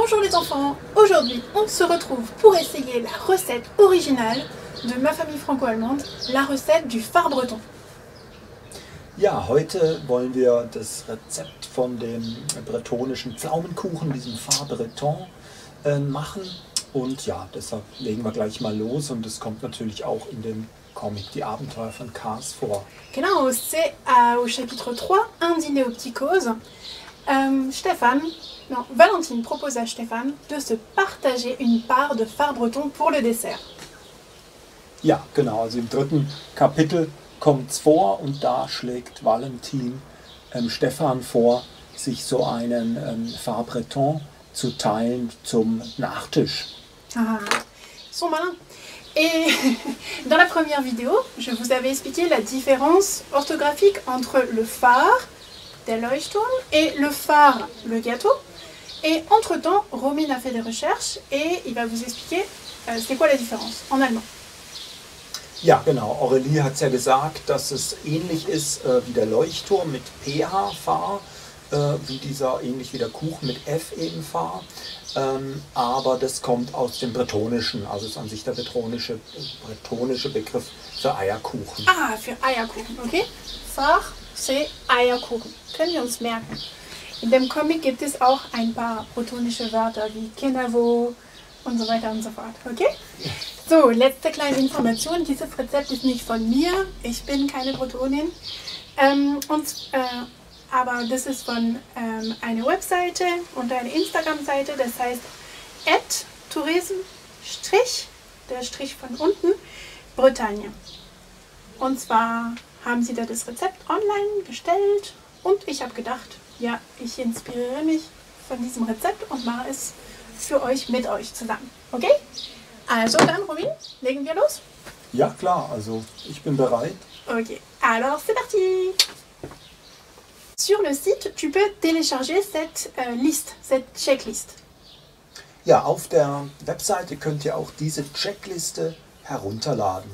Bonjour les enfants, aujourd'hui on se retrouve pour essayer la recette originale de ma famille franco-allemande, la recette du Far breton. Ja, heute wollen wir das Rezept von dem bretonischen Pflaumenkuchen, diesem Far breton, machen. Und ja, deshalb legen wir gleich mal los und es kommt natürlich auch in dem Comic Die Abenteuer von Kars vor. Genau, c'est au chapitre 3, un dîner aux petits causes. Valentine propose à Stéphane de se partager une part de Far breton pour le dessert. Ja, genau, also im dritten Kapitel kommt es vor und da schlägt Valentin Stefan vor, sich so einen Far breton zu teilen zum Nachtisch. Ah, ils sont malins. Et dans la première vidéo, je vous avais expliqué la différence orthographique entre le phare, der Leuchtturm, et le phare, le gâteau. Et entre-temps, Romin a fait des recherches et il va vous expliquer c'est quoi la différence en allemand. Ja, genau. Aurelie hat es ja gesagt, dass es ähnlich ist wie der Leuchtturm mit PH, Phar, wie dieser, ähnlich wie der Kuchen mit F eben Phar. Aber das kommt aus dem Bretonischen, also ist an sich der bretonische Begriff für Eierkuchen. Ah, für Eierkuchen, okay. Phar, c'est Eierkuchen. Können wir uns merken. In dem Comic gibt es auch ein paar bretonische Wörter wie Kenavo und so weiter und so fort, okay? So, letzte kleine Information. Dieses Rezept ist nicht von mir. Ich bin keine Bretonin. Aber das ist von einer Webseite und einer Instagram-Seite. Das heißt @tourisme, der Strich von unten, Bretagne. Und zwar haben sie da das Rezept online gestellt. Und ich habe gedacht, ja, ich inspiriere mich von diesem Rezept und mache es für euch mit euch zusammen. Okay? Also dann, Robin, legen wir los? Ja, klar, also ich bin bereit. Ok, alors c'est parti! Sur le site, tu peux télécharger cette liste, cette checklist. Ja, auf der Webseite könnt ihr auch diese Checkliste herunterladen.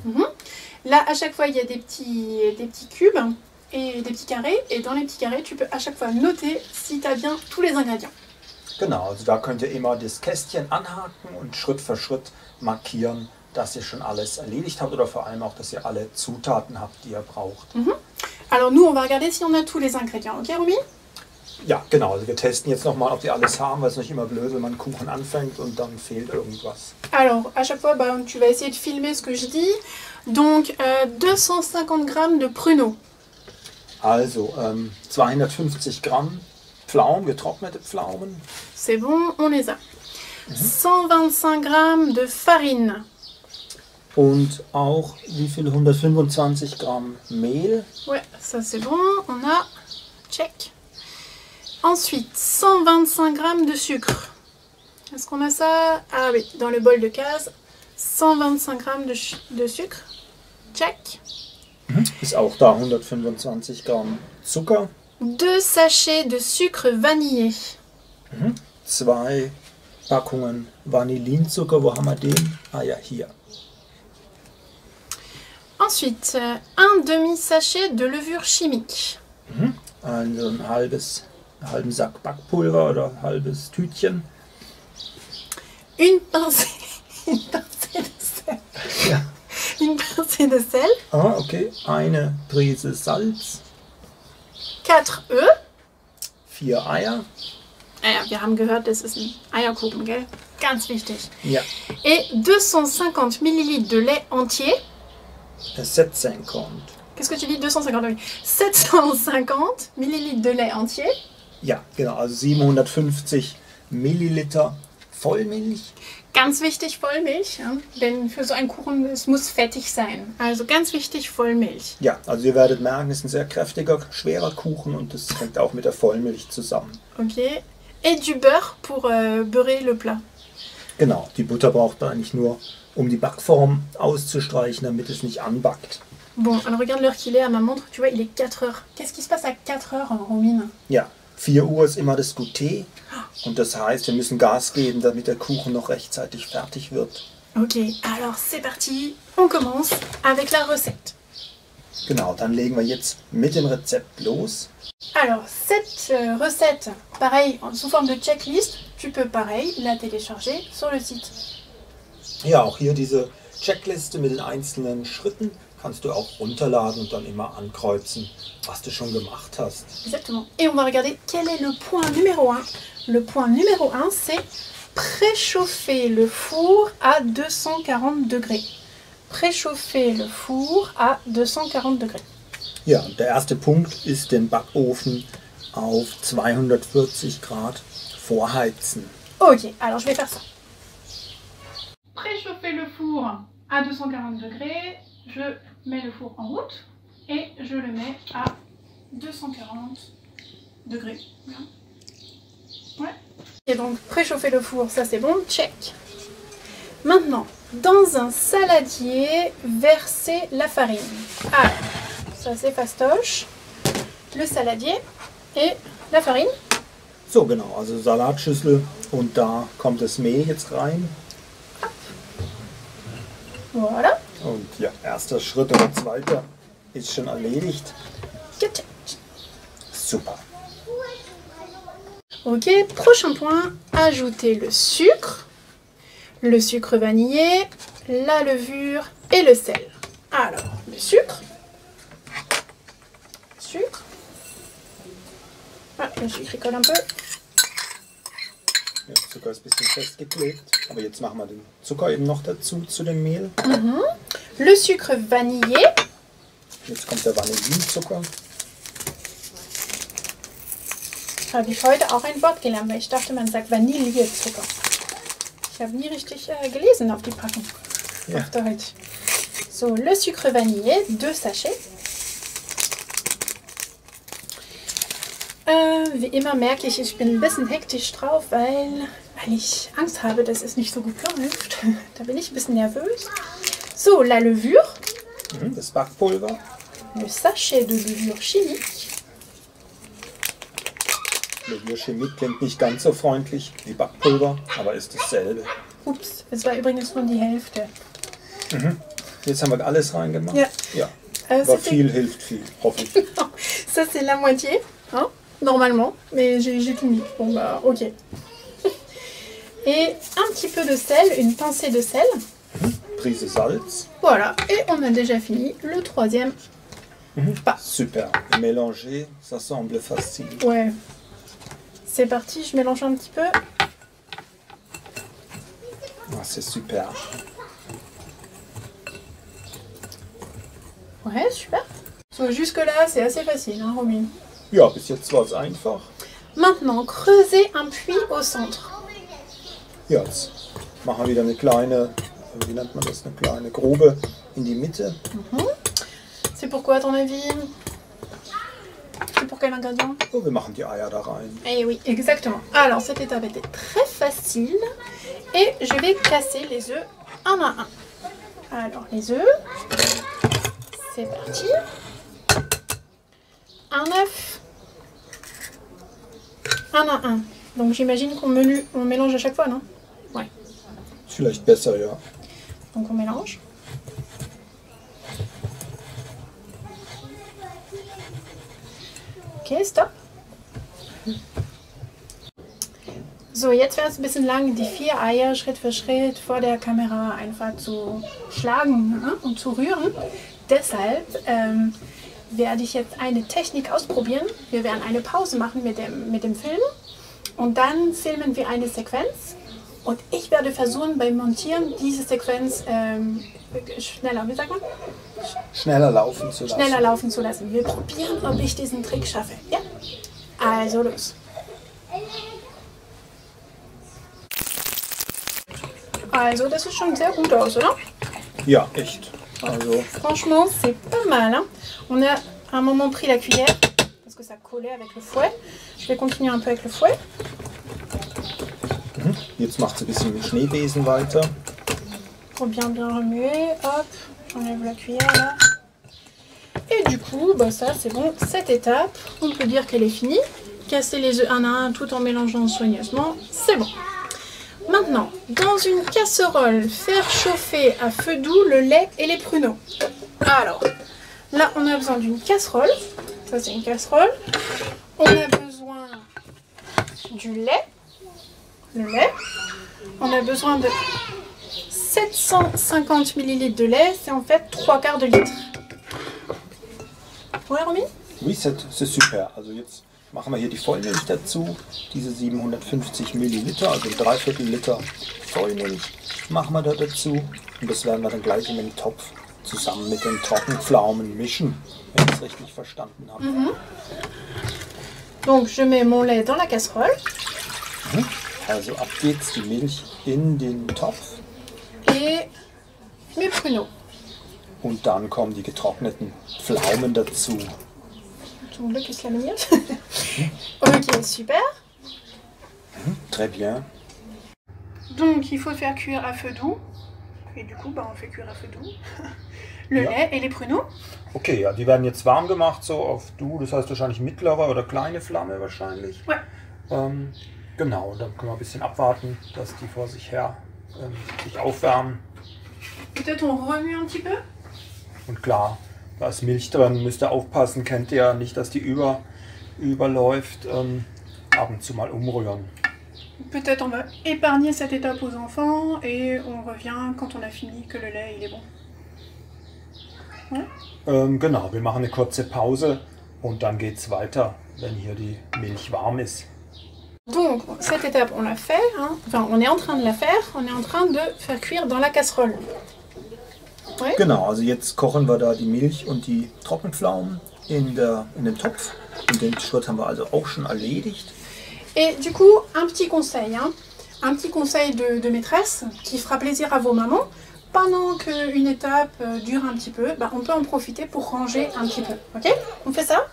Là, à chaque fois, il y a des petits cubes et des petits carrés. Et dans les petits carrés, tu peux à chaque fois noter si tu as bien tous les ingrédients. Genau, also da könnt ihr immer das Kästchen anhaken und Schritt für Schritt markieren, dass ihr schon alles erledigt habt oder vor allem auch, dass ihr alle Zutaten habt, die ihr braucht. Alors nous, on va regarder si on a tous les ingrédients, ok Romy? Ja, genau, also wir testen jetzt nochmal, ob wir alles haben, weil es nicht immer blöd, wenn man einen Kuchen anfängt und dann fehlt irgendwas. Alors, à chaque fois, tu vas essayer de filmer ce que je dis. Donc, 250 Gramm de pruneaux. Also, 250 Gramm Pflaumen, getrocknete Pflaumen. C'est bon, on les a. 125 Gramm de farine. Und auch wie viel? 125 Gramm Mehl. Ouais, ça c'est bon, on a. Check. Ensuite, 125 Gramm de sucre. Est-ce qu'on a ça? Ah oui, dans le bol de case. 125 Gramm de sucre. Check. Ist auch da 125 Gramm Zucker. 2 sachets de sucre vanillé. 2 Packungen Vanillinzucker. Wo haben wir den? Ah ja, hier. Ensuite, un demi-sachet de levure chimique. Also einen halben Sack Backpulver oder ein halbes Tütchen. Une pincée de sel. Ja. Une pincée de sel. Ah, okay. Eine Prise Salz. 4 œufs. 4 Eier. Ja, wir haben gehört, das ist ein Eierkuchen, gell? Ganz wichtig. Ja. Et 250 ml de lait entier. 750. Qu'est-ce que tu dis? 250, oui. 750 ml de lait entier. Ja, genau. Also 750 Milliliter Vollmilch. Ganz wichtig, Vollmilch. Ja? Denn für so einen Kuchen, es muss fettig sein. Also ganz wichtig, Vollmilch. Ja, also ihr werdet merken, es ist ein sehr kräftiger, schwerer Kuchen und das hängt auch mit der Vollmilch zusammen. Okay. Et du beurre pour beurrer le plat. Genau, die Butter braucht man eigentlich nur, um die Backform auszustreichen, damit es nicht anbackt. Bon, alors regarde l'heure qu'il est à ma montre. Tu vois, il est 4 heures. Qu'est-ce qui se passe à 4 heures, Romine? Ja, 4 Uhr ist immer das Goûter und das heißt, wir müssen Gas geben, damit der Kuchen noch rechtzeitig fertig wird. Ok, alors c'est parti. On commence avec la recette. Genau, dann legen wir jetzt mit dem Rezept los. Alors, cette recette, pareil, sous forme de checklist, tu peux pareil la télécharger sur le site. Ja, auch hier diese Checkliste mit den einzelnen Schritten kannst du auch runterladen und dann immer ankreuzen, was du schon gemacht hast. Exactement. Et on va regarder quel est le point numéro 1. Le point numéro 1, c'est préchauffer le four à 240 degrés. Préchauffer le four à 240 degrés. Ja, der erste Punkt ist den Backofen auf 240 Grad vorheizen. Ok, alors je vais faire ça. Préchauffer le four à 240 degrés, je mets le four en route et je le mets à 240 degrés. Ouais. Et donc préchauffer le four, ça c'est bon, check. Maintenant, dans un saladier, verser la farine. Alors, ça c'est fastoche. Le saladier et la farine. So, genau, also Salatschüssel und da kommt das Mehl jetzt rein. Voilà. Und ja, erster Schritt oder zweiter ist schon erledigt. Gecheckt. Super. Ok, prochain point, ajouter le sucre vanillé, la levure et le sel. Alors, le sucre. Ah, le sucre il colle un peu. Ja, Zucker ist ein bisschen festgeklebt, aber jetzt machen wir den Zucker eben noch dazu zu dem Mehl. Le sucre vanillé. Jetzt kommt der Vanillinzucker. Habe ich heute auch ein Wort gelernt, weil ich dachte, man sagt Vanillezucker. Ich habe nie richtig gelesen auf die Packung. Ja. Auf Deutsch. So, le sucre vanillé, 2 Sachets. Wie immer merke ich, ich bin ein bisschen hektisch drauf, weil ich Angst habe, dass es nicht so gut läuft. Da bin ich ein bisschen nervös. So, la levure. Das Backpulver. Le sachet de levure chimique. Levure Chimique klingt nicht ganz so freundlich wie Backpulver, aber ist dasselbe. Ups, es war übrigens nur die Hälfte. Jetzt haben wir alles reingemacht. Ja. Aber viel hilft viel, hoffe ich. Ça c'est la moitié, hein, normalement, mais j'ai tout mis. Bon bah ok. Et un petit peu de sel, une pincée de sel. Prise Salz. Voilà, et on a déjà fini le troisième pas. Super. Mélanger, ça semble facile. Ouais. C'est parti, je mélange un petit peu. Ah, c'est super. Ouais, super. So, jusque-là, c'est assez facile, hein, Robin. Ja, bis jetzt war es einfach. Maintenant, creuser un puits au centre. Ja, jetzt machen wir wieder eine kleine, wie nennt man das, eine kleine Grube in die Mitte. C'est pourquoi, à ton avis? C'est pour quel ingrédient? Und wir machen die Eier da rein. Eh oui, exactement. Alors, cette étape était très facile. Et je vais casser les œufs un à un. Alors, les œufs. C'est parti. Un œuf. Un à un. Donc, j'imagine qu'on mélange à chaque fois, non? Ouais. Vielleicht besser, ja. Donc, on mélange. Okay, stop. So, jetzt wäre es ein bisschen lang, die 4 Eier Schritt für Schritt vor der Kamera einfach zu schlagen, ne, und zu rühren. Deshalb werde ich jetzt eine Technik ausprobieren. Wir werden eine Pause machen mit dem Film und dann filmen wir eine Sequenz. Und ich werde versuchen, beim Montieren diese Sequenz schneller, wie sagt man? Schneller laufen zu lassen. Schneller laufen zu lassen. Wir probieren, ob ich diesen Trick schaffe. Ja? Also los. Also, das sieht schon sehr gut aus, oder? Ja, echt. Also, franchement, c'est pas mal. Hein? On a à un moment pris la cuillère parce que ça collait avec le fouet. Je vais continuer un peu avec le fouet. Jetzt macht es ein bisschen mit Schneebesen weiter. Pour bien remuer. Hop, j'enlève la cuillère là. Et du coup, bah ça c'est bon. Cette étape, on peut dire qu'elle est finie. Casser les œufs un à un tout en mélangeant soigneusement, c'est bon. Maintenant, dans une casserole, faire chauffer à feu doux le lait et les pruneaux. Alors, Là, on a besoin d'une casserole. Ça, c'est une casserole. On a besoin du lait. Le lait. On a besoin de 750 ml de lait. C'est en fait 3/4 de litre. Ouais, Romy? Oui, c'est super. Also jetzt machen wir hier die Vollmilch dazu. Diese 750 Milliliter, also 3/4 Liter Vollmilch machen wir da dazu. Und das werden wir dann gleich in den Topf zusammen mit den Trockenpflaumen mischen, wenn ich es richtig verstanden habe. Donc je mets mon lait dans la casserole. Also ab geht's, die Milch in den Topf. Et mes pruneaux. Und dann kommen die getrockneten Pflaumen dazu. Ton bleu qui se la Ok, super. Très bien. Donc il faut faire cuire à feu doux. Et du coup, on fait cuire à feu doux. Le lait et les pruneaux. Okay, ja, die werden jetzt warm gemacht, so auf Du, das heißt wahrscheinlich mittlere oder kleine Flamme wahrscheinlich. Ouais. Genau, und dann können wir ein bisschen abwarten, dass die vor sich her sich aufwärmen. Peut-être on remue un petit peu. Und klar, da ist Milch drin, müsst ihr aufpassen, kennt ihr nicht, dass die überläuft. Ab und zu mal umrühren. Peut-être on va épargner cette étape aux enfants et on revient quand on a fini que le lait il est bon. Ouais. Genau, wir machen eine kurze Pause und dann geht es weiter, wenn hier die Milch warm ist. Donc cette étape on l'a fait, hein. Enfin on est en train de la faire, on est en train de faire cuire dans la casserole. Ouais. Genau, also jetzt kochen wir da die Milch und die Trockenpflaumen in den Topf. Und den Schritt haben wir also auch schon erledigt. Et du coup, un petit conseil, hein. Un petit conseil de maîtresse qui fera plaisir à vos mamans. Pendant qu'une étape dure un petit peu, on peut en profiter pour ranger un petit peu. Ok? On fait ça?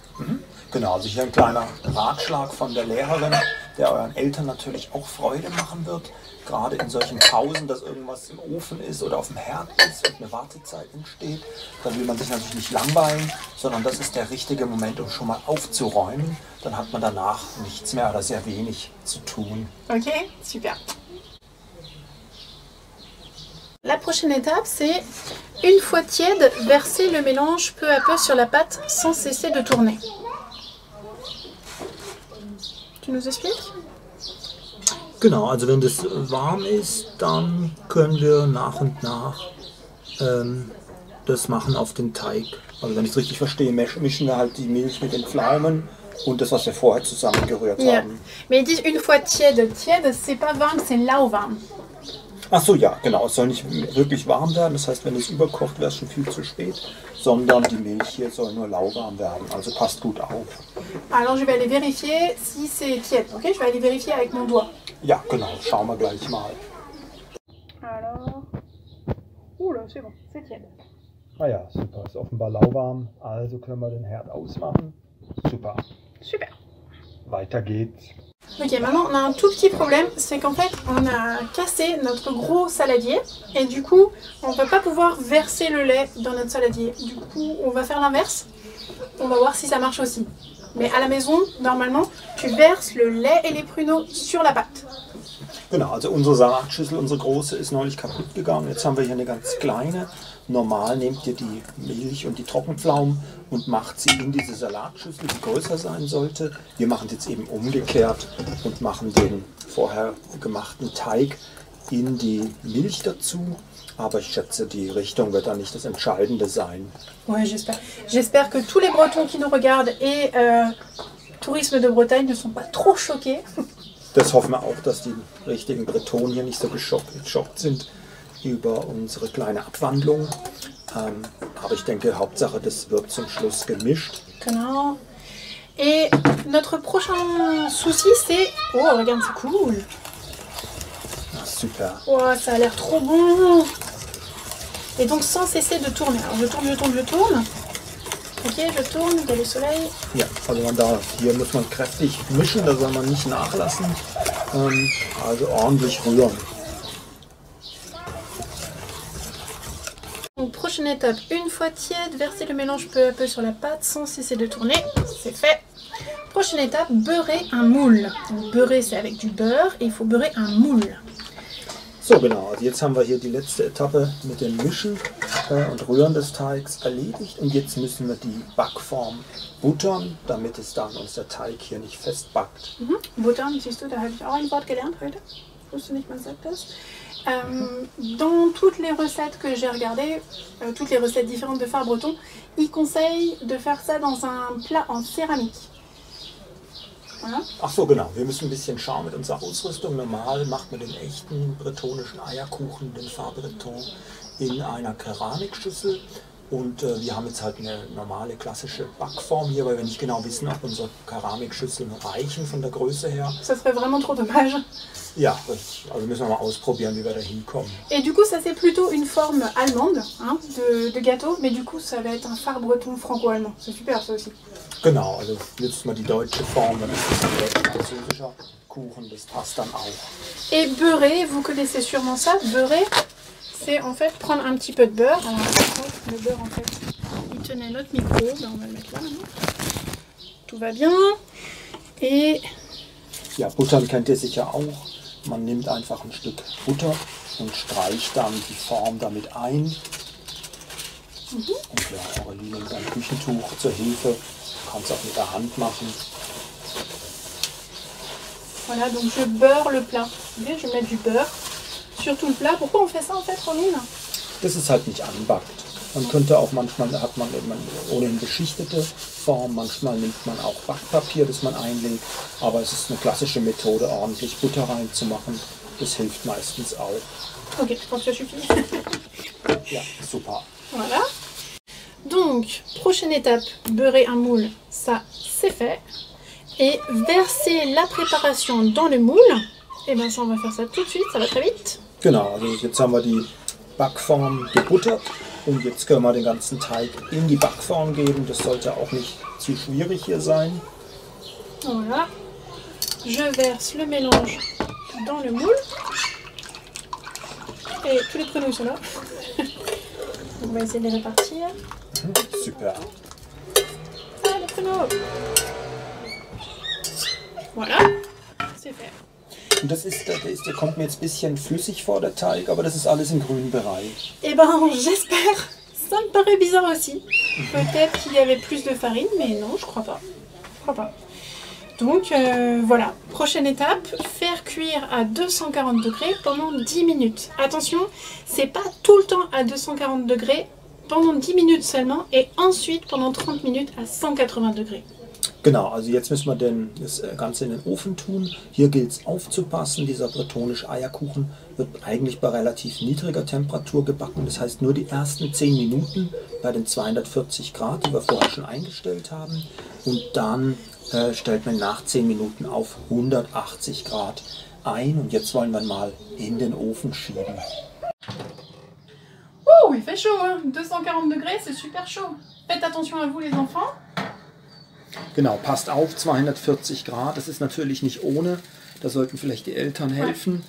Genau, also hier ein kleiner Ratschlag von der Lehrerin, der euren Eltern natürlich auch Freude machen wird. Gerade in solchen Pausen, dass irgendwas im Ofen ist oder auf dem Herd ist und eine Wartezeit entsteht, dann will man sich natürlich nicht langweilen, sondern das ist der richtige Moment, um schon mal aufzuräumen. Dann hat man danach nichts mehr oder sehr wenig zu tun. Ok, super. La prochaine étape, c'est une fois tiède, verser le mélange peu à peu sur la pâte sans cesser de tourner. Tu nous expliques? Genau, also wenn das warm ist, dann können wir nach und nach das machen auf den Teig. Also wenn ich es richtig verstehe, mischen wir halt die Milch mit den Pflaumen und das, was wir vorher zusammengerührt haben. Mais ils disent une fois tiède. Tiède, c'est pas warm, c'est lauwarm. Ach so, ja, genau. Es soll nicht wirklich warm werden. Das heißt, wenn es überkocht, wäre es schon viel zu spät. Sondern die Milch hier soll nur lauwarm werden. Also passt gut auf. Alors je vais aller vérifier si c'est tiède. Ok, je vais aller vérifier avec mon doigt. Ja, genau. Schauen wir gleich mal. Alors, oula, c'est bon, c'est tiède. Ah ja, super. Ist offenbar lauwarm. Also können wir den Herd ausmachen. Super. Super. Weiter geht's. Ok, maintenant on a un tout petit problème, c'est qu'en fait on a cassé notre gros saladier et du coup on ne va pas pouvoir verser le lait dans notre saladier. Du coup on va faire l'inverse, on va voir si ça marche aussi. Mais à la maison, normalement, tu verses le lait et les pruneaux sur la pâte. Genau, also unsere Salatschüssel, unsere große, ist neulich kaputt gegangen. Jetzt haben wir hier eine ganz kleine. Normal nehmt ihr die Milch und die Trockenpflaumen und macht sie in diese Salatschüssel, die größer sein sollte. Wir machen es jetzt eben umgekehrt und machen den vorher gemachten Teig in die Milch dazu. Aber ich schätze, die Richtung wird dann nicht das Entscheidende sein. Ouais, j'espère. J'espère que tous les Bretons qui nous regardent et Tourisme de Bretagne ne sont pas trop choqués. Das hoffen wir auch, dass die richtigen Bretonen hier nicht so geschockt sind über unsere kleine Abwandlung. Aber ich denke, Hauptsache, das wird zum Schluss gemischt. Genau. Et notre prochain souci, c'est... Oh, regarde, c'est cool. Ah, super. Oh, ça a l'air trop bon. Et donc, sans cesser de tourner. Alors, je tourne. Ok, je tourne, il y a le soleil. Ja, also hier muss man kräftig mischen, da soll man nicht nachlassen. Also ordentlich rühren. Donc, prochaine étape, une fois tiède, verser le mélange peu à peu sur la pâte sans cesser de tourner. C'est fait. Prochaine étape, beurrer un moule. Donc, beurrer, c'est avec du beurre et il faut beurrer un moule. So, genau. Also jetzt haben wir hier die letzte Etappe mit dem Mischen. und Rühren des Teigs erledigt. Und jetzt müssen wir die Backform buttern, damit es dann unser Teig hier nicht festbackt. Buttern, siehst du, da habe ich auch ein Wort gelernt heute. Ich wusste nicht, man sagt das. Dans toutes les recettes que j'ai regardées, toutes les recettes différentes de phare breton, ils conseillent de faire ça dans un plat en céramique. Voilà. Ach so, genau. Wir müssen ein bisschen schauen mit unserer Ausrüstung. Normal macht man den echten bretonischen Eierkuchen, den Phare Breton, in einer Keramikschüssel. Und wir haben jetzt halt eine normale klassische Backform hier, weil wir nicht genau wissen, ob unsere Keramikschüsseln reichen von der Größe her. Ça serait vraiment trop dommage. Ja, also müssen wir mal ausprobieren, wie wir da hinkommen. Et du coup, ça c'est plutôt une forme allemande hein, de gâteau, mais du coup, ça va être un phare breton franco-allemand. C'est super, ça aussi. Genau, also nützt man die deutsche Form, dann ist das ein deutsch-französischer Kuchen, das passt dann auch. Et beurré, vous connaissez sûrement ça. Beurré, c'est en fait prendre un petit peu de beurre. Alors, le beurre, en fait, il tenait notre micro. Ben, on va le mettre là maintenant. Tout va bien. Et Ja, Buttern kennt ihr sicher auch. Man nimmt einfach ein Stück Butter und streicht dann die Form damit ein. Und ja, Aurelie nimmt ein Küchentuch zur Hilfe. Du kannst auch mit der Hand machen. voilà, donc je beurre le plat. Okay, je mets du beurre sur tout le plat. Pourquoi on fait ça en fait, Roline? Das ist halt nicht anbackt. Man könnte auch manchmal, hat man ohnehin beschichtete Form, manchmal nimmt man auch Backpapier, das man einlegt, aber es ist eine klassische Methode, ordentlich Butter reinzumachen. Das hilft meistens auch. Ok, je pense que ça suffit. Ja, super. Voilà. Donc, prochaine étape, beurrer un moule, ça c'est fait. Et verser la préparation dans le moule, et bien ça on va faire ça tout de suite, ça va très vite. Genau, also jetzt haben wir die Backform gebuttert und jetzt können wir den ganzen Teig in die Backform geben. Das sollte auch nicht zu schwierig hier sein. Voilà. Je verse le mélange dans le moule. Et tous les pruneaux sont là. On va essayer de les répartir. Super. Ah, les pruneaux. Voilà, c'est fait. Und der kommt mir jetzt ein bisschen flüssig vor, der Teig, aber das ist alles im grünen Bereich. Eh ben, j'espère. Ça me paraît bizarre aussi. Peut-être qu'il y avait plus de farine, mais non, je crois pas. Je crois pas. Donc voilà, prochaine étape, faire cuire à 240 degrés pendant 10 minutes. Attention, c'est pas tout le temps à 240 degrés, pendant 10 minutes seulement et ensuite pendant 30 minutes à 180 degrés. Genau, also jetzt müssen wir das Ganze in den Ofen tun. Hier gilt es aufzupassen, dieser bretonische Eierkuchen wird eigentlich bei relativ niedriger Temperatur gebacken. Das heißt nur die ersten 10 Minuten bei den 240 Grad, die wir vorher schon eingestellt haben. Und dann stellt man nach 10 Minuten auf 180 Grad ein. Und jetzt wollen wir mal in den Ofen schieben. Oh, il fait chaud, hein? 240 degrés, c'est super chaud. Faites attention à vous les enfants. Genau, passt auf, 240 Grad, das ist natürlich nicht ohne. Da sollten vielleicht die Eltern helfen.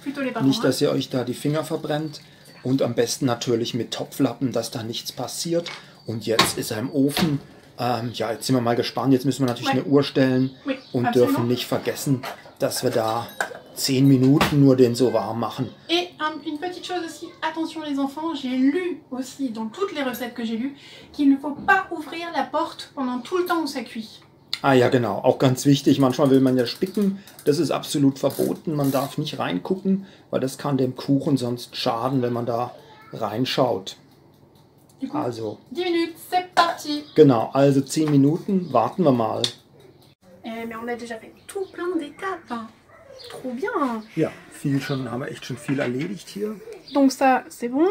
Nicht, dass ihr euch da die Finger verbrennt. Und am besten natürlich mit Topflappen, dass da nichts passiert. Und jetzt ist er im Ofen. Ja, jetzt sind wir mal gespannt. Jetzt müssen wir natürlich eine Uhr stellen und dürfen nicht vergessen, dass wir da 10 Minuten nur den so warm machen. Et une petite chose aussi, attention les enfants, j'ai lu aussi dans toutes les recettes que j'ai lues qu'il ne faut pas ouvrir la porte pendant tout le temps où ça cuit. Ah ja, genau, auch ganz wichtig, manchmal will man ja spicken, das ist absolut verboten, man darf nicht reingucken, weil das kann dem Kuchen sonst schaden, wenn man da reinschaut. Also, 10 minutes, c'est parti. Genau, also 10 Minuten, warten wir mal. Mais on a déjà fait tout plein d'étapes. Trop bien. Ja, haben wir echt schon viel erledigt hier. Donc ça, c'est bon,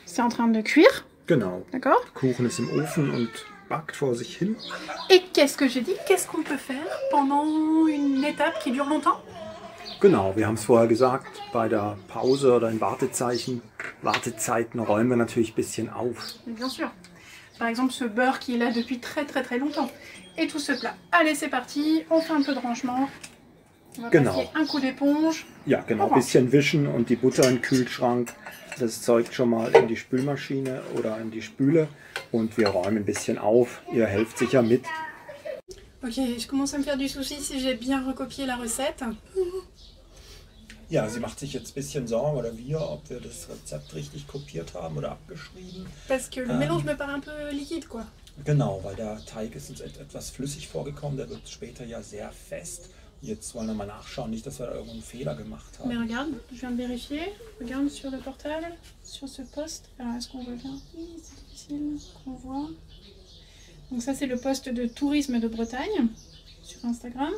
c'est en train de cuire. Genau. D'accord. Kuchen ist im Ofen und backt vor sich hin. Et qu'est-ce que j'ai dit? Qu'est-ce qu'on peut faire pendant une étape qui dure longtemps? Genau, wir haben es vorher gesagt, bei der Pause oder in Wartezeiten räumen wir natürlich ein bisschen auf. Bien sûr. Par exemple, ce beurre qui est là depuis très longtemps. Et tout ce plat. Allez, c'est parti, on fait un peu de rangement. On va passer un coup d'éponge. Ja, genau, ein bisschen wischen und die Butter im Kühlschrank. Das Zeug schon mal in die Spülmaschine oder in die Spüle und wir räumen ein bisschen auf. Ihr helft sicher mit. Ok, je commence à me faire du souci si j'ai bien recopié la recette. Ja, sie macht sich jetzt ein bisschen Sorgen, oder wir, ob wir das Rezept richtig kopiert haben oder abgeschrieben. Parce que le mélange me paraît un peu liquide, quoi. Genau, weil der Teig ist uns etwas flüssig vorgekommen, der wird später ja sehr fest. Jetzt wollen wir mal nachschauen, nicht, dass wir da irgendeinen Fehler gemacht Mais haben. regarde, je viens de vérifier. Regarde sur le portable, sur ce poste. Alors, est-ce qu'on voit bien? Oui, c'est difficile qu'on voit. Donc ça, c'est le poste de tourisme de Bretagne sur Instagram.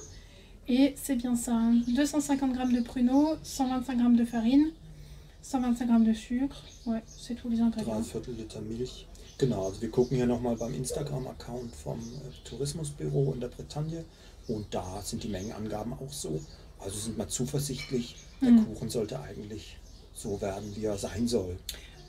Et c'est bien ça, hein. 250 g de pruneaux, 125 g de farine, 125 g de sucre. Ouais, c'est tous les ingrédients. 3/4 Liter Milch. Genau, also wir gucken hier nochmal beim Instagram-Account vom Tourismusbüro in der Bretagne und da sind die Mengenangaben auch so. Also sind wir zuversichtlich, der Kuchen sollte eigentlich so werden, wie er sein soll.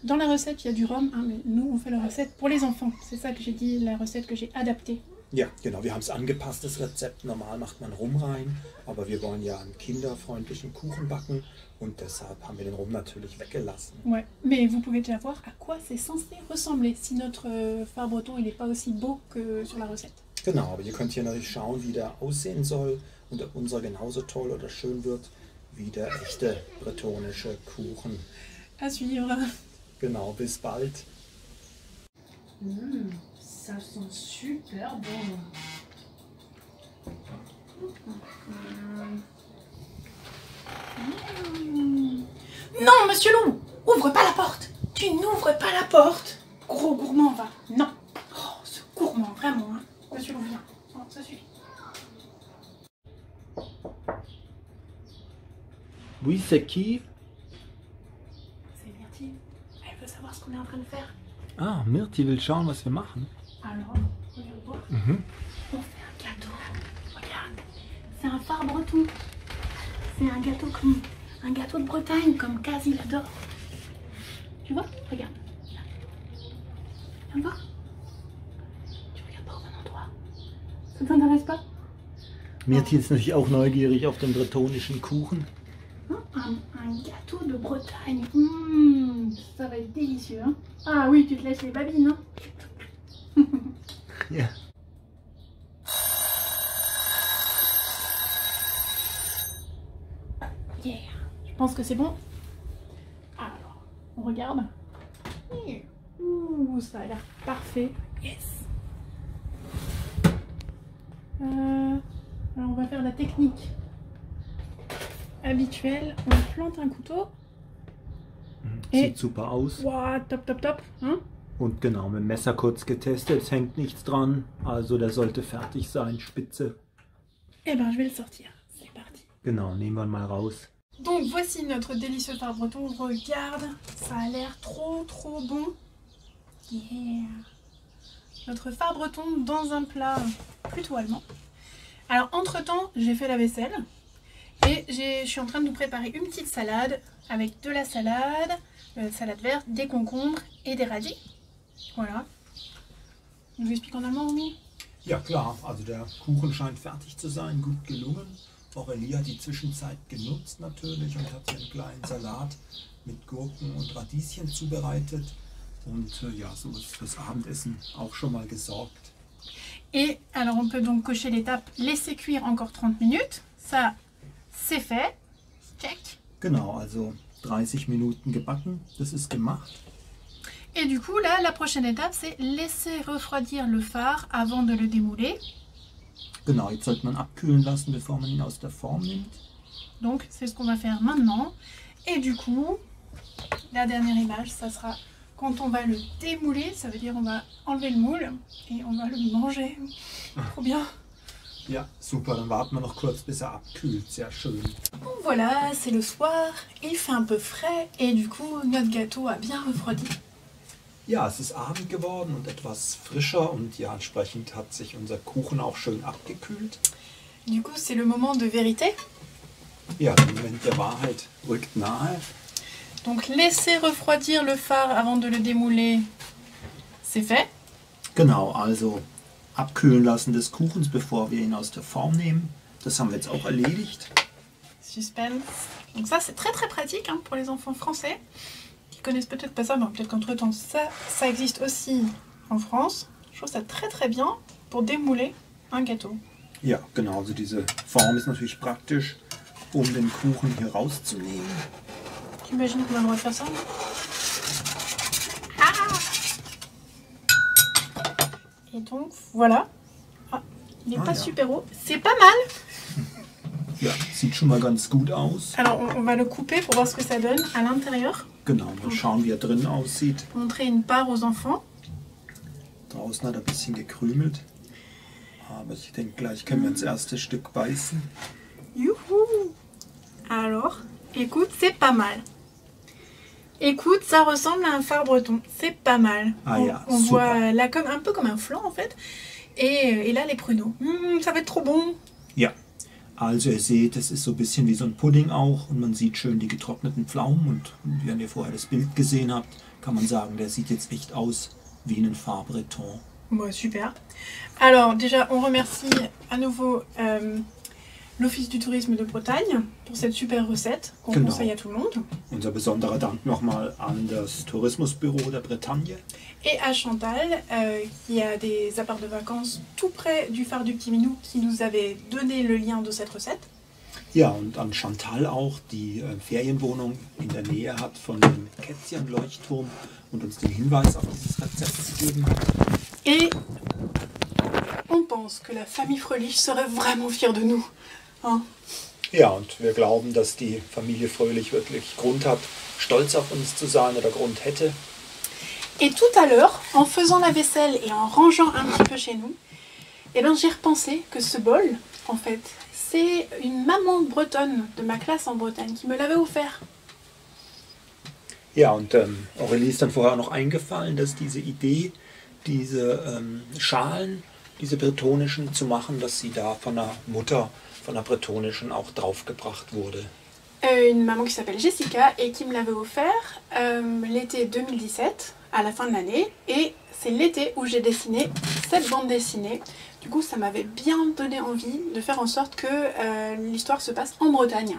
Dans la recette, il y a du rhum, hein, mais nous, on fait la recette pour les enfants. C'est ça que j'ai dit, la recette que j'ai adaptée. Ja, genau, wir haben es angepasst, das Rezept. Normal macht man Rum rein, aber wir wollen ja einen kinderfreundlichen Kuchen backen und deshalb haben wir den Rum natürlich weggelassen. Ouais, mais vous pouvez déjà voir à quoi c'est censé ressembler si notre phare breton il n'est pas aussi beau que sur la recette. Genau, aber ihr könnt hier natürlich schauen, wie der aussehen soll und ob unser genauso toll oder schön wird wie der echte bretonische Kuchen. À suivre. Genau, bis bald. Ça sent super bon. Non, monsieur Loup, ouvre pas la porte. Tu n'ouvres pas la porte. Gros gourmand, va. Non. Oh, ce gourmand, vraiment. Hein. Monsieur Loup, viens. Oh, ça suffit. Oui, c'est qui? C'est Myrtille. Elle veut savoir ce qu'on est en train de faire. Ah, Myrtille will schauen, was wir machen. Alors, regarde voir. On fait un gâteau. Regarde. C'est un phare breton. C'est un gâteau comme un gâteau de Bretagne, comme Kaz il adore. Tu vois? Regarde. Viens voir. Tu regardes pas au bon endroit. Ça t'intéresse pas? Myrtille ist natürlich auch neugierig auf den bretonischen Kuchen. Un gâteau de Bretagne. Ça va être délicieux. Hein? Ah oui, tu te laisses les babines. Hein? Ja. Yeah. Je pense que c'est bon. Alors, on regarde. Ouh, ça a l'air parfait. Yes. Alors, on va faire la technique habituelle. On plante un couteau. Sieht super aus. Wow, top, top, top. Hein? Und genau, mit dem Messer kurz getestet, es hängt nichts dran. Also der sollte fertig sein, spitze. Eh ben, je vais le sortir. C'est parti. Genau, nehmen wir ihn mal raus. Donc, voici notre délicieux phare breton. Regarde, ça a l'air trop, trop bon. Yeah. Notre phare breton dans un plat plutôt allemand. Alors, entre-temps, j'ai fait la vaisselle. Et je suis en train de nous préparer une petite salade avec de la salade verte, des concombres et des radis. Voilà. Je vous explique en allemand, Romy? Ja klar, also der Kuchen scheint fertig zu sein, gut gelungen. Aurelie hat die Zwischenzeit genutzt natürlich und hat hier einen kleinen Salat mit Gurken und Radieschen zubereitet. Und ja, so ist fürs Abendessen auch schon mal gesorgt. Et alors on peut donc cocher l'étape laisser cuire encore 30 minutes. Ça, c'est fait. Check. Genau, also 30 Minuten gebacken, das ist gemacht. Et du coup, là, la prochaine étape, c'est laisser refroidir le phare avant de le démouler. Genau, jetzt sollte man abkühlen lassen, bevor man ihn aus der Form nimmt. Donc, c'est ce qu'on va faire maintenant. Et du coup, la dernière image, ça sera quand on va le démouler. Ça veut dire on va enlever le moule et on va le manger. Trop bien. Ja, super, dann warten wir noch kurz, bis er abkühlt. Sehr schön. Bon, voilà, c'est le soir. Il fait un peu frais et du coup, notre gâteau a bien refroidi. Ja, es ist Abend geworden und etwas frischer und ja, entsprechend hat sich unser Kuchen auch schön abgekühlt. Du coup, c'est le moment de vérité. Ja, der Moment der Wahrheit rückt nahe. Donc, laisser refroidir le phare avant de le démouler, c'est fait. Genau, also abkühlen lassen des Kuchens, bevor wir ihn aus der Form nehmen. Das haben wir jetzt auch erledigt. Suspense. Donc ça, c'est très très pratique hein, pour les enfants français qui connaissent peut-être pas ça. Bon, peut-être qu'entre-temps, ça existe aussi en France. Je trouve ça très très bien pour démouler un gâteau. Ja, genau, also diese Form ist natürlich praktisch. um den Kuchen hier rauszunehmen. J'imagine qu'on a le droit de faire ça. Ah! Et donc, voilà. Ah, il n'est pas super haut. C'est pas mal. Ja, sieht schon mal ganz gut aus. Alors, on va le couper pour voir ce que ça donne à l'intérieur. Genau, mal schauen, wie er drinnen aussieht. Montrer une part aux enfants. Draußen hat er ein bisschen gekrümelt. Aber ich denke, gleich können wir ins erste Stück beißen. Youhou! Alors, écoute, c'est pas mal. Écoute, ça ressemble à un phare breton. C'est pas mal. Ah ja, on super. voit là comme, un peu comme un flan en fait. Et là, les pruneaux. Ça va être trop bon. Ja, also ihr seht, es ist so ein bisschen wie so ein Pudding auch. Und man sieht schön die getrockneten Pflaumen. Und wenn ihr vorher das Bild gesehen habt, kann man sagen, der sieht jetzt echt aus wie ein phare breton. Bon, super. Alors, déjà, on remercie à nouveau l'Office du tourisme de Bretagne pour cette super recette qu'on conseille à tout le monde. Unser besonderer Dank nochmal an das Tourismusbüro der Bretagne. Et à Chantal, qui a des apparts de vacances tout près du phare du Petit Minou, qui nous avait donné le lien de cette recette. Ja, und an Chantal auch, die Ferienwohnung in der Nähe hat von dem Kätzchen-Leuchtturm und uns den Hinweis auf dieses Rezept gegeben hat. Et on pense que la famille Fröhlich serait vraiment fière de nous. Hein? Ja, und wir glauben, dass die Familie Fröhlich wirklich Grund hat, stolz auf uns zu sein oder Grund hätte. Et tout à l'heure, en faisant la vaisselle et en rangeant un petit peu chez nous, eh ben, j'ai repensé que ce bol, en fait, c'est une maman bretonne de ma classe en Bretagne qui me l'avait offert. Ja, und Aurélie ist dann vorher noch eingefallen, dass diese Idee, diese Schalen, diese bretonischen zu machen, dass sie da von der Mutter, von der bretonischen auch draufgebracht wurde. Une maman qui s'appelle Jessica et qui me l'avait offert l'été 2017, à la fin de l'année. Et c'est l'été où j'ai dessiné cette bande dessinée. Du coup, ça m'avait bien donné envie de faire en sorte que l'histoire se passe en Bretagne.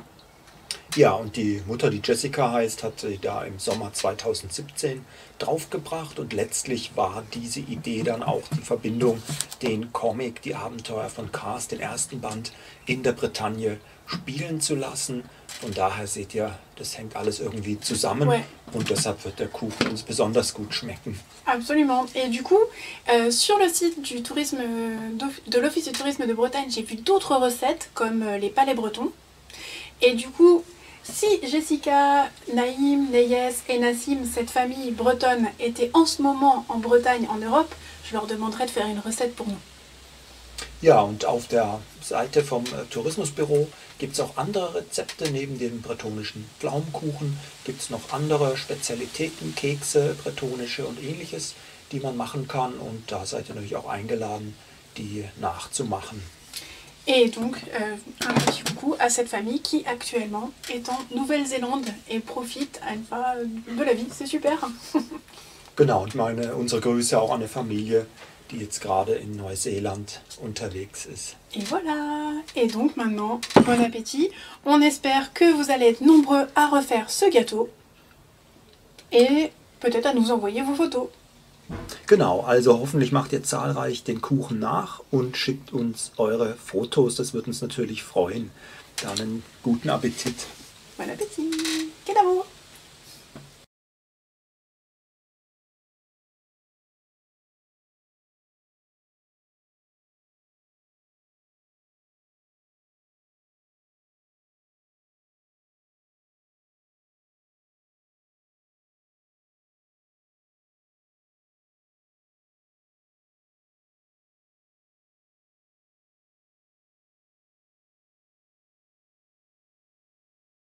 Ja, und die Mutter, die Jessica heißt, hat sie da im Sommer 2017 draufgebracht und letztlich war diese Idee dann auch die Verbindung, den Comic, die Abenteuer von Cars, den ersten Band in der Bretagne spielen zu lassen. Von daher seht ihr, das hängt alles irgendwie zusammen und deshalb wird der Kuchen uns besonders gut schmecken. Absolument. Et du coup, sur le site du tourisme de l'Office du tourisme de Bretagne, j'ai vu d'autres recettes comme les palais bretons. Et du coup, si Jessica, Naïm, Neyes et Nassim, cette famille bretonne, étaient en ce moment en Bretagne, en Europe, je leur demanderais de faire une recette pour nous. Ja, und auf der Seite vom Tourismusbüro gibt es auch andere Rezepte. Neben dem bretonischen Pflaumenkuchen gibt es noch andere Spezialitäten, Kekse, bretonische und ähnliches, die man machen kann. Und da seid ihr natürlich auch eingeladen, die nachzumachen. Et donc, un petit coucou à cette famille qui actuellement est en Nouvelle-Zélande et profite einfach de la vie. C'est super. Genau, und unsere Grüße auch an eine Familie, die jetzt gerade in Neuseeland unterwegs ist. Et voilà. Et donc maintenant, bon appétit. On espère que vous allez être nombreux à refaire ce gâteau et peut-être à nous envoyer vos photos. Genau, also hoffentlich macht ihr zahlreich den Kuchen nach und schickt uns eure Fotos. Das würde uns natürlich freuen. Dann einen guten Appetit. Bon appétit.